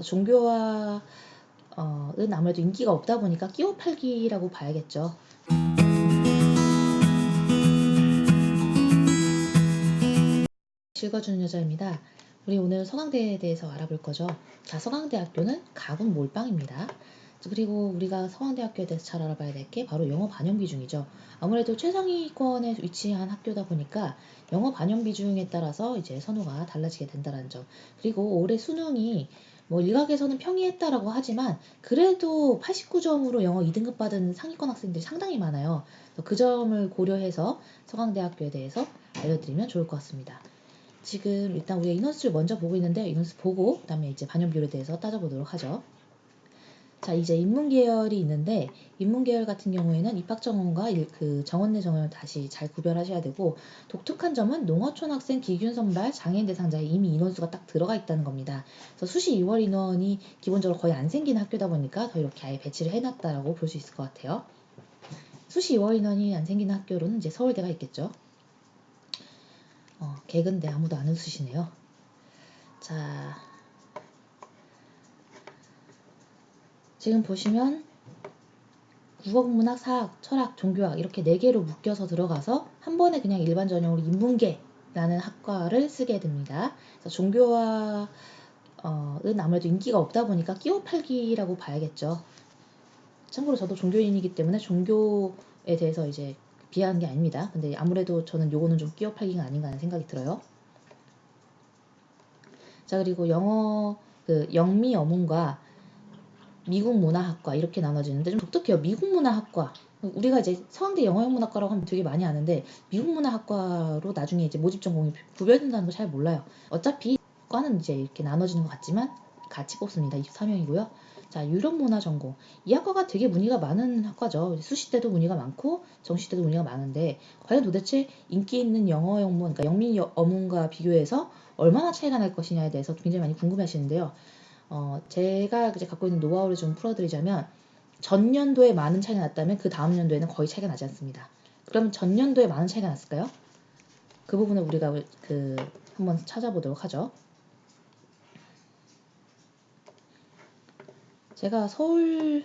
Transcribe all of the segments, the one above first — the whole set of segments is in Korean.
종교화는 아무래도 인기가 없다 보니까 끼워 팔기라고 봐야겠죠. 읽어주는 여자입니다. 우리 오늘 서강대에 대해서 알아볼 거죠. 자, 서강대학교는 가군 몰빵입니다. 그리고 우리가 서강대학교에 대해서 잘 알아봐야 될 게 바로 영어 반영 비중이죠. 아무래도 최상위권에 위치한 학교다 보니까 영어 반영 비중에 따라서 이제 선호가 달라지게 된다는 점. 그리고 올해 수능이 뭐 일각에서는 평이했다라고 하지만 그래도 89점으로 영어 2등급 받은 상위권 학생들이 상당히 많아요. 그 점을 고려해서 서강대학교에 대해서 알려드리면 좋을 것 같습니다. 지금 일단 우리가 인원수를 먼저 보고 있는데 인원수 보고 그다음에 이제 반영 비율에 대해서 따져보도록 하죠. 자, 이제 인문계열이 있는데 인문계열 같은 경우에는 입학정원과 그 정원 내 정원을 다시 잘 구별하셔야 되고, 독특한 점은 농어촌 학생 기균 선발 장애인 대상자에 이미 인원수가 딱 들어가 있다는 겁니다. 그래서 수시 2월 인원이 기본적으로 거의 안 생기는 학교다 보니까 더 이렇게 아예 배치를 해놨다라고 볼 수 있을 것 같아요. 수시 2월 인원이 안 생기는 학교로는 이제 서울대가 있겠죠. 개근데 아무도 안 웃으시네요. 자, 지금 보시면 국어국문학, 사학, 철학, 종교학 이렇게 4개로 묶여서 들어가서 한 번에 그냥 일반 전형으로 인문계라는 학과를 쓰게 됩니다. 그래서 종교학은 아무래도 인기가 없다 보니까 끼워 팔기라고 봐야겠죠. 참고로 저도 종교인이기 때문에 종교에 대해서 이제 비하하는 게 아닙니다. 근데 아무래도 저는 요거는 좀 끼워 팔기가 아닌가 하는 생각이 들어요. 자, 그리고 영어 영미 어문과 미국 문화학과 이렇게 나눠지는데 좀 독특해요. 미국 문화학과. 우리가 이제 서강대 영어영문학과라고 하면 되게 많이 아는데 미국 문화학과로 나중에 이제 모집 전공이 구별된다는 거 잘 몰라요. 어차피 과는 이제 이렇게 나눠지는 것 같지만 같이 뽑습니다. 24명이고요. 자, 유럽 문화 전공. 이 학과가 되게 문의가 많은 학과죠. 수시 때도 문의가 많고 정시 때도 문의가 많은데 과연 도대체 인기 있는 영어 영문, 그러니까 영미 어문과 비교해서 얼마나 차이가 날 것이냐에 대해서 굉장히 많이 궁금해하시는데요. 제가 이제 갖고 있는 노하우를 좀 풀어드리자면, 전년도에 많은 차이가 났다면 그 다음 연도에는 거의 차이가 나지 않습니다. 그럼 전년도에 많은 차이가 났을까요? 그 부분을 우리가 한번 찾아보도록 하죠. 제가 서강대를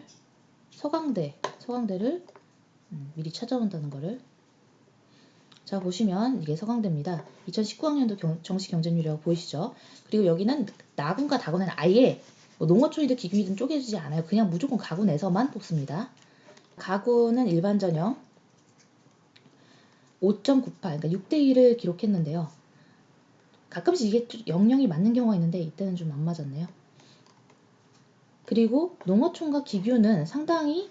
미리 찾아온다는 거를. 자, 보시면 이게 서강대입니다. 2019학년도 정시 경쟁률이라고 보이시죠? 그리고 여기는 나군과 다군은 아예 농어촌이든 기균이든 쪼개지지 않아요. 그냥 무조건 가군에서만 뽑습니다. 가군은 일반 전형 5.98, 그러니까 6대1을 기록했는데요. 가끔씩 이게 00이 맞는 경우가 있는데 이때는 좀 안 맞았네요. 그리고 농어촌과 기규는 상당히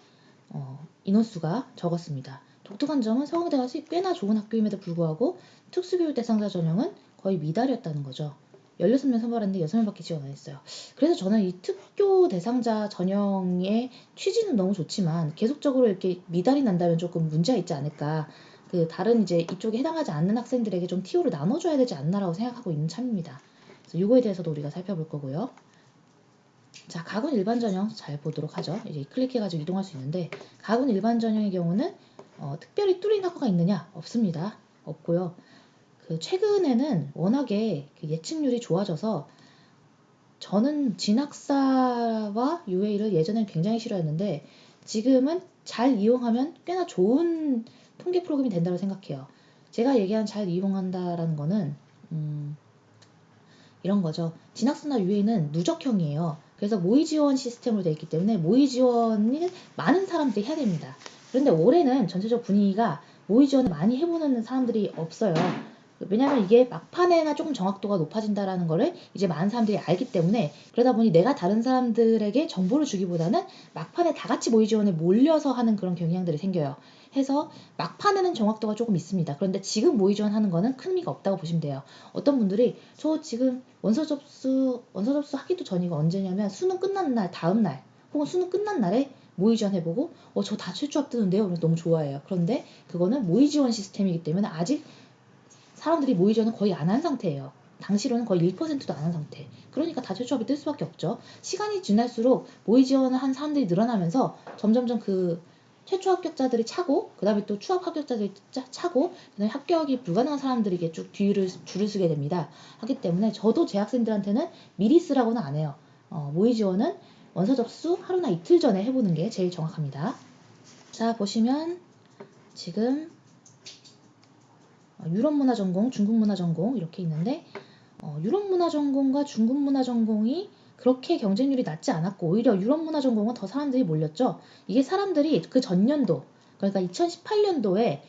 인원수가 적었습니다. 독특한 점은 서강대가 꽤나 좋은 학교임에도 불구하고 특수교육 대상자 전형은 거의 미달이었다는 거죠. 16명 선발했는데 6명밖에 지원 안 했어요. 그래서 저는 이 특교 대상자 전형의 취지는 너무 좋지만 계속적으로 이렇게 미달이 난다면 조금 문제가 있지 않을까. 다른 이제 이쪽에 해당하지 않는 학생들에게 좀 티오를 나눠줘야 되지 않나라고 생각하고 있는 참입니다. 그래서 이거에 대해서도 우리가 살펴볼 거고요. 자, 가군 일반 전형 잘 보도록 하죠. 이제 클릭해가지고 이동할 수 있는데, 가군 일반 전형의 경우는 특별히 뚫린 학과가 있느냐? 없습니다. 없고요. 최근에는 워낙에 예측률이 좋아져서, 저는 진학사와 UA를 예전엔 굉장히 싫어했는데 지금은 잘 이용하면 꽤나 좋은 통계 프로그램이 된다고 생각해요. 제가 얘기한 잘 이용한다라는 거는 이런 거죠. 진학사나 UA는 누적형이에요. 그래서 모의 지원 시스템으로 되어 있기 때문에 모의 지원을 많은 사람들이 해야 됩니다. 그런데 올해는 전체적 분위기가 모의 지원을 많이 해보는 사람들이 없어요. 왜냐하면 이게 막판에나 조금 정확도가 높아진다라는 거를 이제 많은 사람들이 알기 때문에, 그러다 보니 내가 다른 사람들에게 정보를 주기보다는 막판에 다 같이 모의 지원에 몰려서 하는 그런 경향들이 생겨요. 해서 막판에는 정확도가 조금 있습니다. 그런데 지금 모의 지원하는 거는 큰 의미가 없다고 보시면 돼요. 어떤 분들이 저 지금 원서 접수 하기도 전이고 언제냐면 수능 끝난 날 다음 날 혹은 수능 끝난 날에 모의 지원 해보고 저 다 최초 합격되는데요. 그래서 너무 좋아해요. 그런데 그거는 모의 지원 시스템이기 때문에 아직 사람들이 모의 지원을 거의 안 한 상태예요. 당시로는 거의 1%도 안 한 상태. 그러니까 다 최초 합이 뜰 수밖에 없죠. 시간이 지날수록 모의 지원을 한 사람들이 늘어나면서 점점점 최초 합격자들이 차고, 그 다음에 또 추합 합격자들이 차고, 그 다음에 합격이 불가능한 사람들이 쭉 줄을 서게 됩니다. 하기 때문에 저도 제 학생들한테는 미리 쓰라고는 안 해요. 모의 지원은 원서 접수 하루나 이틀 전에 해보는 게 제일 정확합니다. 자, 보시면 지금 유럽문화전공, 중국문화전공 이렇게 있는데 유럽문화전공과 중국문화전공이 그렇게 경쟁률이 낮지 않았고 오히려 유럽문화전공은 더 사람들이 몰렸죠. 이게 사람들이 그 전년도 그러니까 2018년도에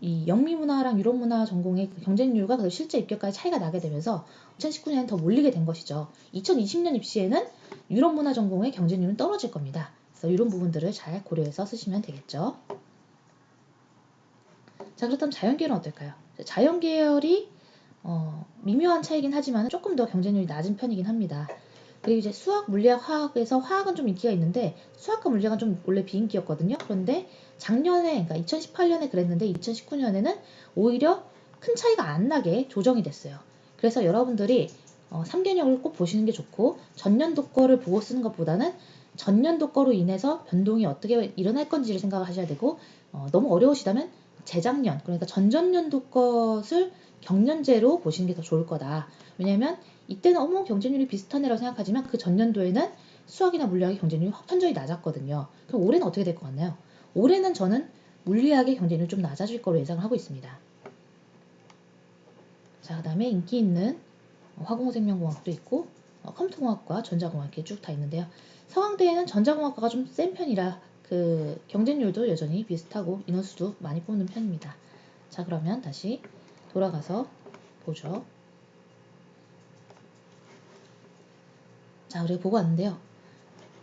이 영미문화랑 유럽문화 전공의 경쟁률과 그 실제 입결까지 차이가 나게 되면서 2019년엔 더 몰리게 된 것이죠. 2020년 입시에는 유럽문화 전공의 경쟁률은 떨어질 겁니다. 그래서 이런 부분들을 잘 고려해서 쓰시면 되겠죠. 자, 그렇다면 자연계열은 어떨까요? 자연계열이 미묘한 차이긴 하지만 조금 더 경쟁률이 낮은 편이긴 합니다. 그리고 이제 수학, 물리학, 화학에서 화학은 좀 인기가 있는데 수학과 물리학은 좀 원래 비인기였거든요. 그런데 작년에, 그러니까 2018년에 그랬는데 2019년에는 오히려 큰 차이가 안 나게 조정이 됐어요. 그래서 여러분들이 3개력을 꼭 보시는 게 좋고 전년도 거를 보고 쓰는 것보다는 전년도 거로 인해서 변동이 어떻게 일어날 건지를 생각하셔야 되고 너무 어려우시다면 재작년, 그러니까 전전년도 것을 경년제로 보시는 게 더 좋을 거다. 왜냐하면 이때는 경쟁률이 비슷하네라고 생각하지만 그 전년도에는 수학이나 물리학의 경쟁률이 현저히 낮았거든요. 그럼 올해는 어떻게 될 것 같나요? 올해는 저는 물리학의 경쟁률이 좀 낮아질 거로 예상을 하고 있습니다. 자, 그 다음에 인기 있는 화공생명공학도 있고 컴퓨터공학과 전자공학 이렇게 쭉 다 있는데요. 서강대에는 전자공학과가 좀 센 편이라 그 경쟁률도 여전히 비슷하고 인원수도 많이 뽑는 편입니다. 자, 그러면 다시 돌아가서 보죠. 자, 우리가 보고 왔는데요.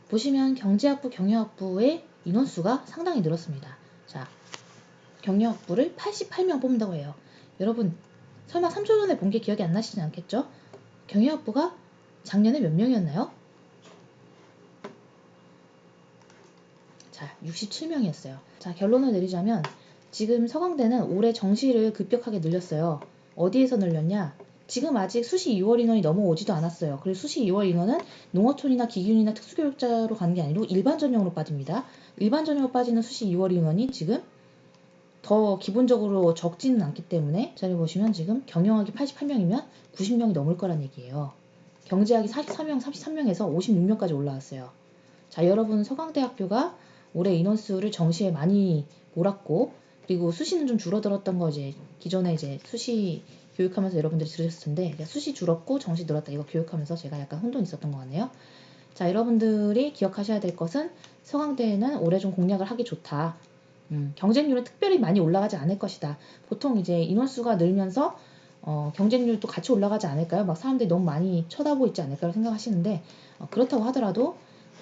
보시면 경제학부, 경영학부의 인원수가 상당히 늘었습니다. 자, 경영학부를 88명 뽑는다고 해요. 여러분, 설마 3초 전에 본 게 기억이 안 나시진 않겠죠? 경영학부가 작년에 몇 명이었나요? 자, 67명이었어요. 자, 결론을 내리자면 지금 서강대는 올해 정시를 급격하게 늘렸어요. 어디에서 늘렸냐? 지금 아직 수시 2월 인원이 넘어오지도 않았어요. 그리고 수시 2월 인원은 농어촌이나 기균이나 특수교육자로 가는 게 아니고 일반 전형으로 빠집니다. 일반 전형으로 빠지는 수시 2월 인원이 지금 더 기본적으로 적지는 않기 때문에 자료 보시면 지금 경영학이 88명이면 90명이 넘을 거란 얘기예요. 경제학이 44명, 33명에서 56명까지 올라왔어요. 자, 여러분 서강대학교가 올해 인원수를 정시에 많이 몰았고 그리고 수시는 좀 줄어들었던 거 이제 기존에 이제 수시 교육하면서 여러분들이 들으셨을 텐데 수시 줄었고 정시 늘었다 이거 교육하면서 제가 약간 혼돈이 있었던 것 같네요. 자, 여러분들이 기억하셔야 될 것은 서강대에는 올해 좀 공략을 하기 좋다. 경쟁률은 특별히 많이 올라가지 않을 것이다. 보통 이제 인원수가 늘면서 경쟁률도 같이 올라가지 않을까요? 막 사람들이 너무 많이 쳐다보고 있지 않을까요? 생각하시는데 그렇다고 하더라도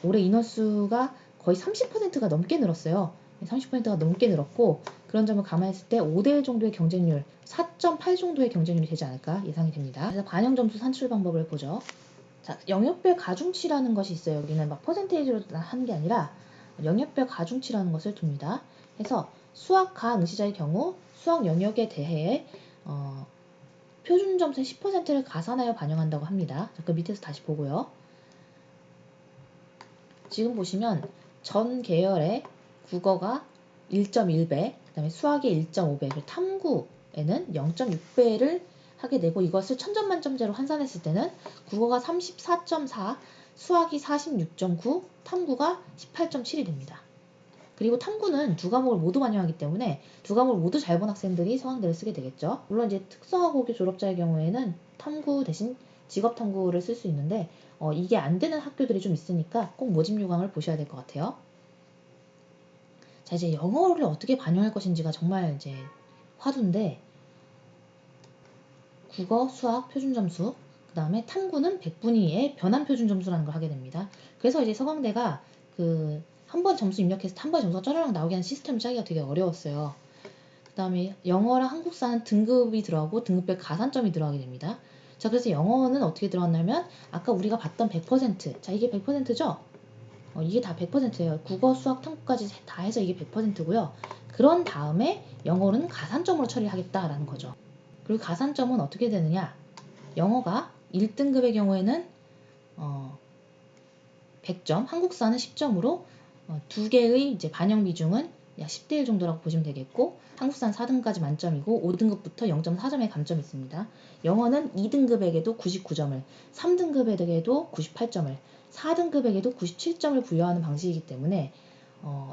올해 인원수가 거의 30%가 넘게 늘었어요. 30%가 넘게 늘었고 그런 점을 감안했을 때 5대1 정도의 경쟁률, 4.8 정도의 경쟁률이 되지 않을까 예상이 됩니다. 그래서 반영 점수 산출 방법을 보죠. 자, 영역별 가중치라는 것이 있어요. 여기는 막 퍼센테이지로 하는 게 아니라 영역별 가중치라는 것을 둡니다. 그래서 수학과 응시자의 경우 수학 영역에 대해 표준 점수의 10%를 가산하여 반영한다고 합니다. 자, 그 밑에서 다시 보고요. 지금 보시면 전 계열의 국어가 1.1배, 그 다음에 수학이 1.5배, 그리고 탐구에는 0.6배를 하게 되고 이것을 1000점 만점제로 환산했을 때는 국어가 34.4, 수학이 46.9, 탐구가 18.7이 됩니다. 그리고 탐구는 두 과목을 모두 반영하기 때문에 두 과목을 모두 잘 본 학생들이 서강대를 쓰게 되겠죠. 물론 이제 특성화고교 졸업자의 경우에는 탐구 대신 직업탐구를 쓸 수 있는데 이게 안 되는 학교들이 좀 있으니까 꼭 모집 요강을 보셔야 될 것 같아요. 자, 이제 영어를 어떻게 반영할 것인지가 정말 이제 화두인데 국어, 수학 표준 점수, 그 다음에 탐구는 100분위의 변환 표준 점수라는 걸 하게 됩니다. 그래서 이제 서강대가 한 번 점수 입력했을 때 한 번에 점수가 짜르륵 나오게 하는 시스템을 짜기가 되게 어려웠어요. 그 다음에 영어랑 한국사는 등급이 들어가고 등급별 가산점이 들어가게 됩니다. 자, 그래서 영어는 어떻게 들어갔냐면 아까 우리가 봤던 100%, 자 이게 100%죠? 이게 다 100%예요. 국어, 수학, 탐구까지 다 해서 이게 100%고요. 그런 다음에 영어는 가산점으로 처리하겠다라는 거죠. 그리고 가산점은 어떻게 되느냐? 영어가 1등급의 경우에는 100점, 한국사는 10점으로 두 개의 이제 반영 비중은 약 10대 1 정도라고 보시면 되겠고, 한국사는 4등까지 만점이고 5등급부터 0.4점의 감점이 있습니다. 영어는 2등급에게도 99점을, 3등급에게도 98점을, 4등급에게도 97점을 부여하는 방식이기 때문에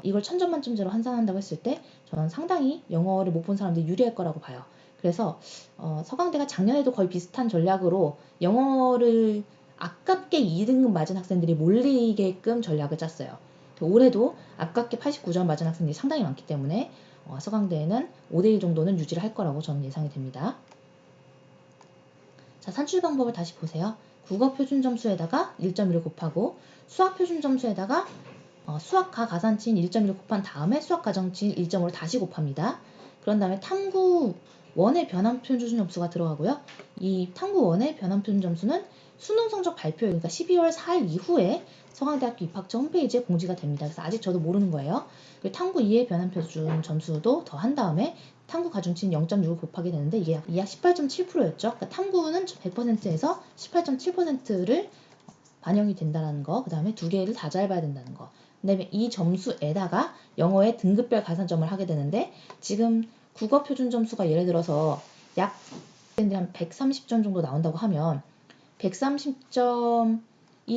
이걸 1000점 만점제로 환산한다고 했을 때 저는 상당히 영어를 못 본 사람들이 유리할 거라고 봐요. 그래서 서강대가 작년에도 거의 비슷한 전략으로 영어를 아깝게 2등급 맞은 학생들이 몰리게끔 전략을 짰어요. 올해도 아깝게 89점 맞은 학생들이 상당히 많기 때문에 서강대에는 5대1 정도는 유지를 할 거라고 저는 예상이 됩니다. 자, 산출 방법을 다시 보세요. 국어 표준 점수에다가 1.1을 곱하고 수학 표준 점수에다가 수학과 가산치인 1.1을 곱한 다음에 수학 가정치인 1.5를 다시 곱합니다. 그런 다음에 탐구 1의 변환 표준 점수가 들어가고요. 이 탐구 1의 변환 표준 점수는 수능 성적 발표, 그러니까 12월 4일 이후에 서강대학교 입학처 홈페이지에 공지가 됩니다. 그래서 아직 저도 모르는 거예요. 그리고 탐구 2의 변환 표준 점수도 더한 다음에 탐구 가중치인 0.6을 곱하게 되는데 이게 약 18.7%였죠. 그러니까 탐구는 100%에서 18.7%를 반영이 된다는 거, 그 다음에 두 개를 다 잘 봐야 된다는 거. 그다음에 이 점수에다가 영어의 등급별 가산점을 하게 되는데, 지금 국어 표준 점수가 예를 들어서 약 한 130점 정도 나온다고 하면 130점이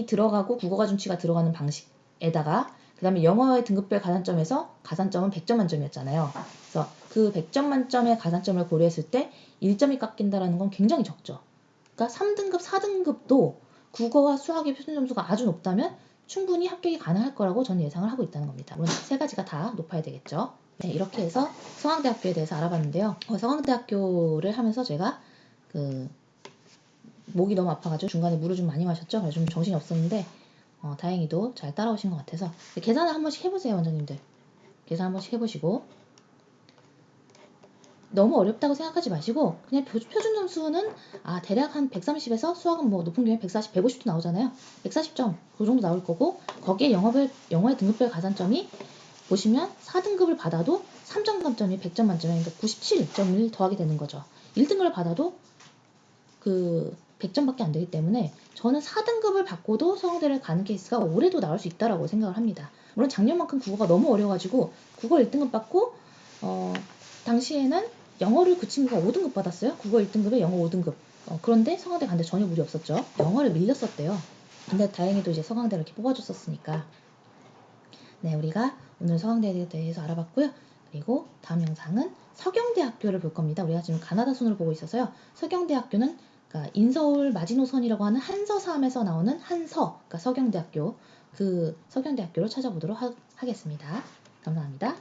들어가고 국어 가중치가 들어가는 방식에다가 그 다음에 영어의 등급별 가산점에서 가산점은 100점 만점이었잖아요. 그래서 그 100점 만점의 가산점을 고려했을 때 1점이 깎인다는 건 굉장히 적죠. 그러니까 3등급, 4등급도 국어와 수학의 표준 점수가 아주 높다면 충분히 합격이 가능할 거라고 저는 예상을 하고 있다는 겁니다. 물론 세 가지가 다 높아야 되겠죠. 네, 이렇게 해서 서강대학교에 대해서 알아봤는데요. 서강대학교를 하면서 제가 목이 너무 아파가지고 중간에 물을 좀 많이 마셨죠. 그래서 좀 정신이 없었는데 다행히도 잘 따라오신 것 같아서 계산을 한 번씩 해보세요, 원장님들. 계산 한 번씩 해보시고 너무 어렵다고 생각하지 마시고 그냥 표준 점수는 대략 한 130에서 수학은 뭐 높은 경우에 140, 150도 나오잖아요. 140점 그 정도 나올 거고, 거기에 영어의 등급별 가산점이 보시면 4등급을 받아도 3점 감점이 100점 만점에, 그러니까 97.1 더하게 되는 거죠. 1등급을 받아도 100점밖에 안 되기 때문에 저는 4등급을 받고도 서강대를 가는 케이스가 올해도 나올 수 있다라고 생각을 합니다. 물론 작년만큼 국어가 너무 어려가지고 국어 1등급 받고 당시에는 영어를 그 친구가 5등급 받았어요. 국어 1등급에 영어 5등급. 그런데 서강대 갔는데 전혀 무리 없었죠. 영어를 밀렸었대요. 근데 다행히도 이제 서강대를 이렇게 뽑아줬었으니까. 네, 우리가 오늘 서강대에 대해서 알아봤고요. 그리고 다음 영상은 서경대학교를 볼 겁니다. 우리가 지금 가나다 순으로 보고 있어서요. 서경대학교는 그러니까 인서울 마지노선이라고 하는 한서삼에서 나오는 한서, 그러니까 서경대학교, 그 서경대학교를 찾아보도록 하겠습니다. 감사합니다.